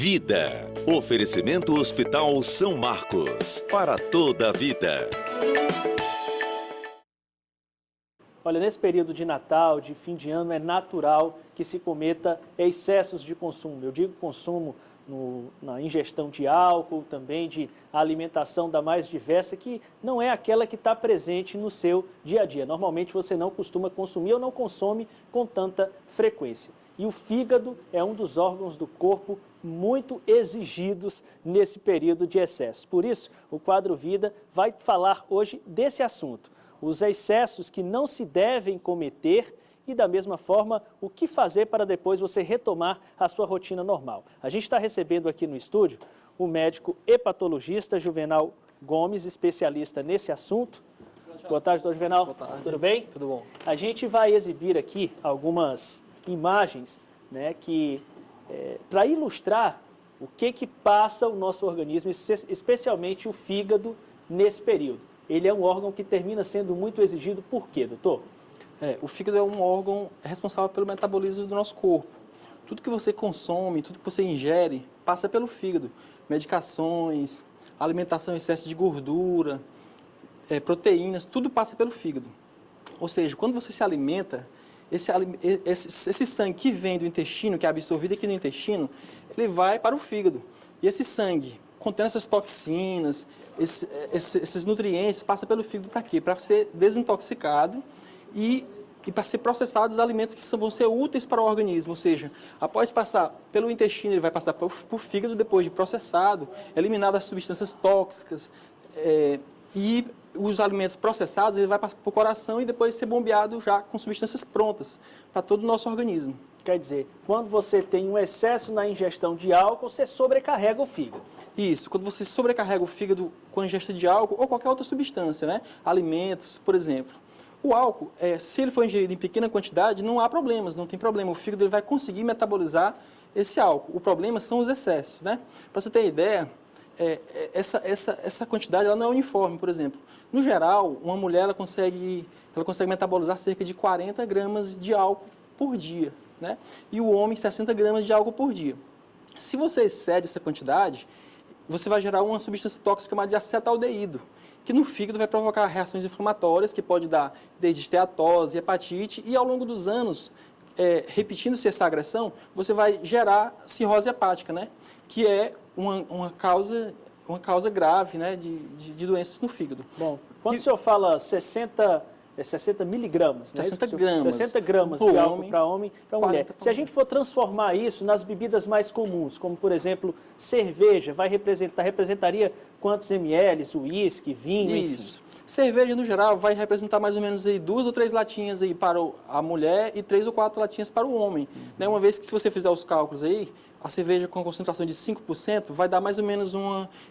Vida. Oferecimento Hospital São Marcos. Para toda a vida. Olha, nesse período de Natal, de fim de ano, é natural que se cometa excessos de consumo. Eu digo consumo na ingestão de álcool, também de alimentação da mais diversa, que não é aquela que está presente no seu dia a dia. Normalmente você não costuma consumir ou não consome com tanta frequência. E o fígado é um dos órgãos do corpo muito exigidos nesse período de excesso. Por isso, o Quadro Vida vai falar hoje desse assunto. Os excessos que não se devem cometer e, da mesma forma, o que fazer para depois você retomar a sua rotina normal. A gente está recebendo aqui no estúdio o médico hepatologista Juvenal Gomes, especialista nesse assunto. Boa tarde, doutor Juvenal. Boa tarde. Tudo bem? Tudo bom. A gente vai exibir aqui algumas imagens, né, para ilustrar o que passa o nosso organismo, especialmente o fígado, nesse período. Ele é um órgão que termina sendo muito exigido. Por quê, doutor? O fígado é um órgão responsável pelo metabolismo do nosso corpo. Tudo que você consome, tudo que você ingere, passa pelo fígado. Medicações, alimentação em excesso de gordura, proteínas, tudo passa pelo fígado. Ou seja, quando você se alimenta, esse sangue que vem do intestino, que é absorvido aqui no intestino, ele vai para o fígado. E esse sangue, contendo essas toxinas, esses nutrientes, passa pelo fígado para quê? Para ser desintoxicado e para ser processados os alimentos que vão ser úteis para o organismo. Ou seja, após passar pelo intestino, ele vai passar para o fígado, depois de processado, eliminado as substâncias tóxicas, e os alimentos processados, ele vai para o coração e depois ser bombeado já com substâncias prontas para todo o nosso organismo. Quer dizer, quando você tem um excesso na ingestão de álcool, você sobrecarrega o fígado. Isso, quando você sobrecarrega o fígado com a ingestão de álcool ou qualquer outra substância, né? Alimentos, por exemplo. O álcool, se ele for ingerido em pequena quantidade, não há problemas, não tem problema. O fígado ele vai conseguir metabolizar esse álcool. O problema são os excessos, né? Para você ter ideia, essa quantidade ela não é uniforme, por exemplo. No geral, uma mulher ela consegue metabolizar cerca de 40 gramas de álcool por dia, né? E o homem 60 gramas de álcool por dia. Se você excede essa quantidade, você vai gerar uma substância tóxica chamada de acetaldeído, que no fígado vai provocar reações inflamatórias, que pode dar desde esteatose, hepatite, e ao longo dos anos, repetindo-se essa agressão, você vai gerar cirrose hepática, né? Que é uma causa grave, né, de doenças no fígado. Bom, quando o senhor fala 60 miligramas, né? 60 gramas. 60 gramas de álcool para homem, para mulher. Se a gente for transformar isso nas bebidas mais comuns, como por exemplo, cerveja, representaria quantos ml, uísque, vinho, Isso. enfim? Cerveja, no geral, vai representar mais ou menos aí 2 ou 3 latinhas aí para a mulher e 3 ou 4 latinhas para o homem. Né? Uma vez que, se você fizer os cálculos aí, a cerveja com concentração de 5% vai dar mais ou menos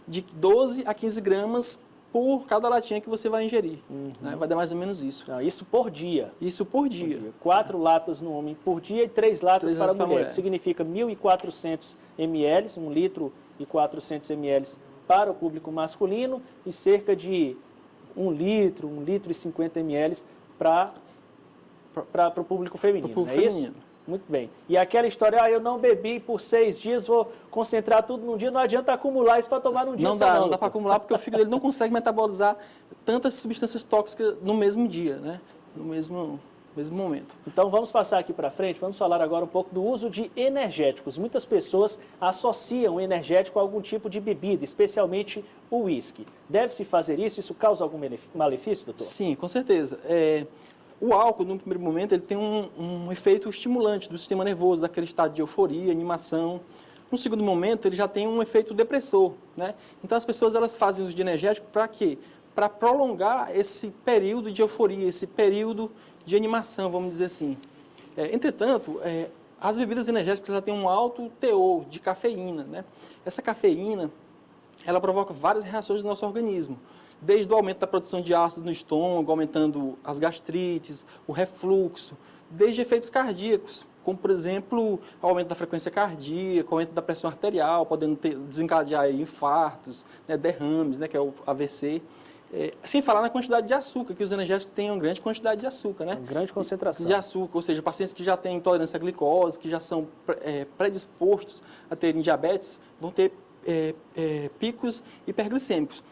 de 12 a 15 gramas por cada latinha que você vai ingerir. Né? Vai dar mais ou menos isso. Isso por dia? Isso por dia. 4 latas no homem por dia e 3 latas para a mulher, que significa 1.400 ml, 1 litro e 400 ml para o público masculino e cerca de 1 litro e 50 ml para o público feminino, é isso? Muito bem. E aquela história, eu não bebi por 6 dias, vou concentrar tudo num dia, não adianta acumular isso para tomar num dia só. Não dá para acumular, porque o fígado ele não consegue metabolizar tantas substâncias tóxicas no mesmo dia, né? No mesmo momento. Então vamos passar aqui para frente, vamos falar agora um pouco do uso de energéticos. Muitas pessoas associam o energético a algum tipo de bebida, especialmente o uísque. Deve-se fazer isso? Isso causa algum malefício, doutor? Sim, com certeza. O álcool, no primeiro momento, ele tem um efeito estimulante do sistema nervoso, daquele estado de euforia, animação. No segundo momento, ele já tem um efeito depressor, né? Então, as pessoas elas fazem uso de energético para quê? Para prolongar esse período de euforia, esse período de animação, vamos dizer assim. Entretanto, as bebidas energéticas ela têm um alto teor de cafeína, né? Essa cafeína, ela provoca várias reações no nosso organismo. Desde o aumento da produção de ácido no estômago, aumentando as gastrites, o refluxo, desde efeitos cardíacos, como, por exemplo, o aumento da frequência cardíaca, o aumento da pressão arterial, podendo desencadear aí infartos, né, derrames, né, que é o AVC. Sem falar na quantidade de açúcar, que os energéticos têm uma grande quantidade de açúcar, né? Uma grande concentração. De açúcar, ou seja, pacientes que já têm intolerância à glicose, que já são predispostos a terem diabetes, vão ter picos hiperglicêmicos.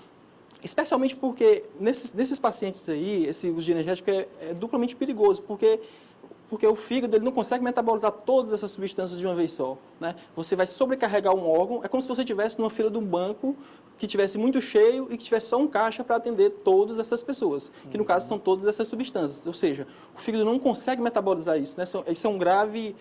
Especialmente porque nesses pacientes aí, esse uso de energético é duplamente perigoso, porque o fígado ele não consegue metabolizar todas essas substâncias de uma vez só, né? Você vai sobrecarregar um órgão, é como se você estivesse numa fila de um banco que estivesse muito cheio e que tivesse só um caixa para atender todas essas pessoas, que no caso são todas essas substâncias. Ou seja, o fígado não consegue metabolizar isso, né? Isso é um grave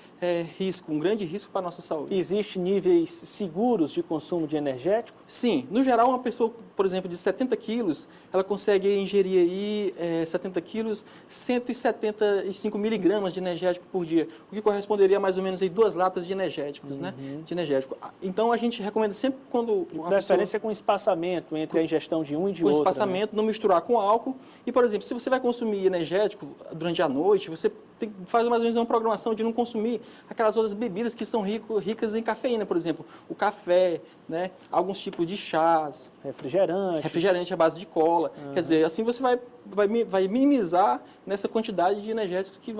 risco, um grande risco para a nossa saúde. Existem níveis seguros de consumo de energético? Sim, no geral uma pessoa, por exemplo, de 70 quilos, ela consegue ingerir aí 70 quilos, 175 miligramas de energético por dia, o que corresponderia a mais ou menos aí 2 latas de energéticos, né? De energético. Então a gente recomenda sempre quando uma Preferência com espaçamento entre a ingestão de um e de com outro. espaçamento, não misturar com álcool. E, por exemplo, se você vai consumir energético durante a noite, você tem que fazer mais ou menos uma programação de não consumir aquelas outras bebidas que são ricas em cafeína, por exemplo, o café, né? Alguns tipos de chás. Refrigerante à base de cola. Quer dizer, assim você vai minimizar nessa quantidade de energéticos que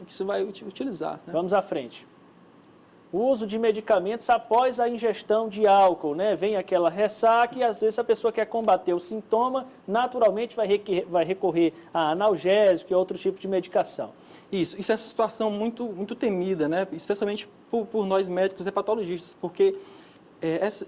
você vai utilizar. Né? Vamos à frente. O uso de medicamentos após a ingestão de álcool, né? Vem aquela ressaca e às vezes a pessoa quer combater o sintoma, naturalmente vai recorrer a analgésico e outro tipo de medicação. Isso é uma situação muito, muito temida, né? Especialmente por nós médicos hepatologistas, porque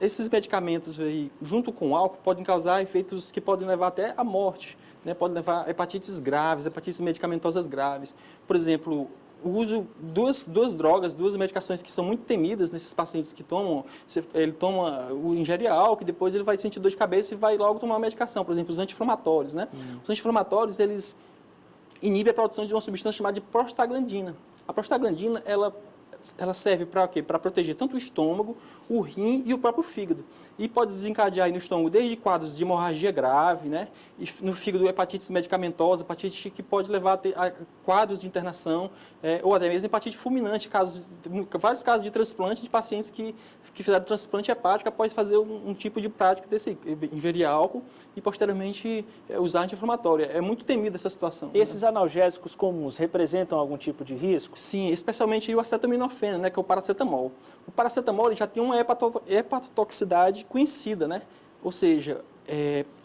esses medicamentos aí, junto com o álcool, podem causar efeitos que podem levar até à morte, né? Podem levar a hepatites graves, hepatites medicamentosas graves. Por exemplo, o uso duas drogas, 2 medicações que são muito temidas nesses pacientes que tomam, ele ingere álcool e depois ele vai sentir dor de cabeça e vai logo tomar uma medicação, por exemplo, os anti-inflamatórios, né? Os anti-inflamatórios, eles inibem a produção de uma substância chamada de prostaglandina. A prostaglandina, ela serve para quê? Para proteger tanto o estômago, o rim e o próprio fígado. E pode desencadear aí no estômago desde quadros de hemorragia grave, né? E no fígado, hepatite medicamentosa, hepatite que pode levar a quadros de internação, ou até mesmo hepatite fulminante, vários casos de transplante de pacientes que fizeram transplante hepático após fazer um tipo de prática desse, ingerir álcool e posteriormente usar anti-inflamatório. É muito temida essa situação. Esses analgésicos comuns representam algum tipo de risco? Sim, especialmente o acetaminofeno, né, que é o paracetamol. O paracetamol ele já tem uma hepatotoxicidade conhecida, né? Ou seja,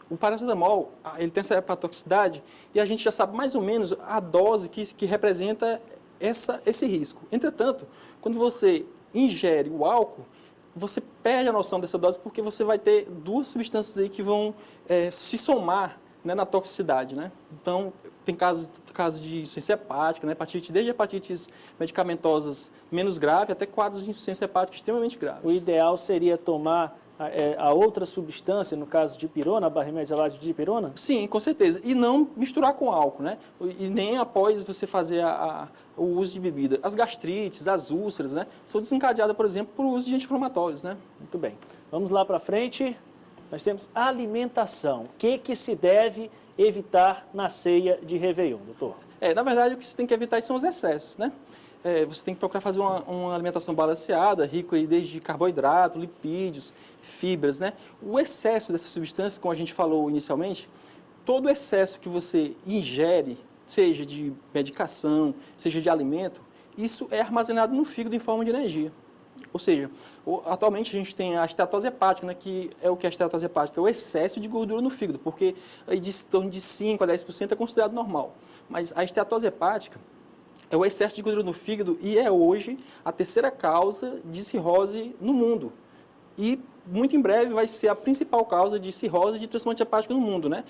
o paracetamol ele tem essa hepatotoxicidade e a gente já sabe mais ou menos a dose que representa esse risco. Entretanto, quando você ingere o álcool, você perde a noção dessa dose porque você vai ter 2 substâncias aí que vão se somar, né, na toxicidade, né? Então, tem casos de insuficiência hepática, né? Desde hepatites medicamentosas menos graves até quadros de insuficiência hepática extremamente graves. O ideal seria tomar a outra substância, no caso de dipirona, a barrimetilato de dipirona? Sim, com certeza. E não misturar com álcool, né? E nem após você fazer o uso de bebida. As gastrites, as úlceras, né? São desencadeadas, por exemplo, por uso de anti-inflamatórios, né? Muito bem. Vamos lá para frente. Nós temos alimentação. O que se deve evitar na ceia de Réveillon, doutor? Na verdade, o que você tem que evitar são os excessos, né? Você tem que procurar fazer uma alimentação balanceada, rico aí desde carboidrato, lipídios, fibras, né? O excesso dessas substâncias, como a gente falou inicialmente, todo excesso que você ingere, seja de medicação, seja de alimento, isso é armazenado no fígado em forma de energia. Ou seja, atualmente a gente tem a esteatose hepática, né, que é o que é a esteatose hepática, é o excesso de gordura no fígado, porque aí de torno de 5% a 10% é considerado normal. Mas a esteatose hepática é o excesso de gordura no fígado e é hoje a 3ª causa de cirrose no mundo. E muito em breve vai ser a principal causa de cirrose e de transplante hepático no mundo, né?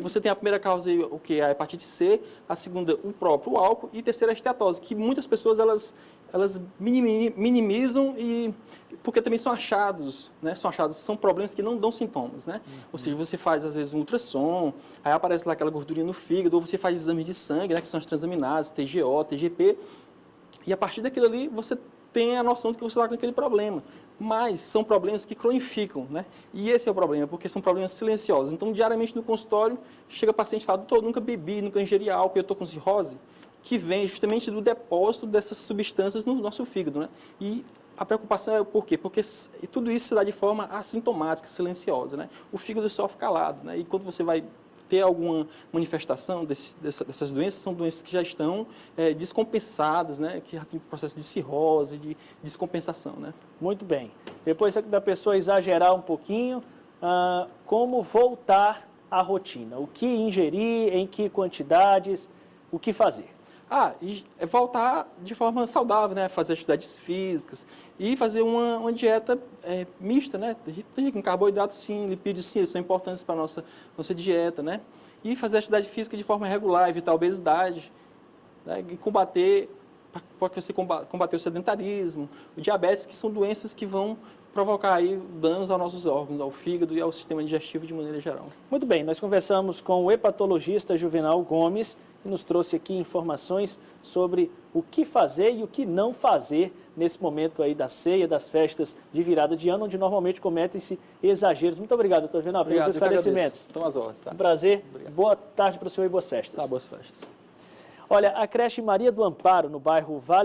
Você tem a primeira causa, o que é a hepatite C, a segunda, o próprio álcool, e a terceira, a esteatose, que muitas pessoas elas minimizam porque também são achados, né? São problemas que não dão sintomas, né? Ou seja, você faz às vezes um ultrassom, aí aparece lá aquela gordurinha no fígado, ou você faz exames de sangue, né? Que são as transaminases, TGO, TGP, e a partir daquilo ali você tem a noção de que você está com aquele problema. Mas são problemas que cronificam, né? E esse é o problema, porque são problemas silenciosos. Então, diariamente no consultório, chega paciente e fala, doutor, nunca bebi, nunca ingeri álcool, eu estou com cirrose, que vem justamente do depósito dessas substâncias no nosso fígado, né? E a preocupação é o porquê? Porque tudo isso se dá de forma assintomática, silenciosa, né? O fígado sofre calado, né? E quando você vai ter alguma manifestação dessas doenças, são doenças que já estão descompensadas, né? Que já tem processo de cirrose, de descompensação, né? Muito bem. Depois da pessoa exagerar um pouquinho, como voltar à rotina? O que ingerir, em que quantidades, o que fazer? E voltar de forma saudável, né? Fazer atividades físicas e fazer uma dieta mista, né? Com carboidratos sim, lipídios sim, eles são importantes para a nossa dieta, né? E fazer atividade física de forma regular, evitar a obesidade, né? E combater o sedentarismo, o diabetes, que são doenças que vão provocar aí danos aos nossos órgãos, ao fígado e ao sistema digestivo de maneira geral. Muito bem, nós conversamos com o hepatologista Juvenal Gomes, que nos trouxe aqui informações sobre o que fazer e o que não fazer nesse momento aí da ceia, das festas de virada de ano, onde normalmente cometem-se exageros. Muito obrigado, doutor Juvenal, pelos esclarecimentos. Estão às ordens, tá? Um prazer. Obrigado. Boa tarde para o senhor e boas festas. Tá, boas festas. Olha, a creche Maria do Amparo, no bairro Vale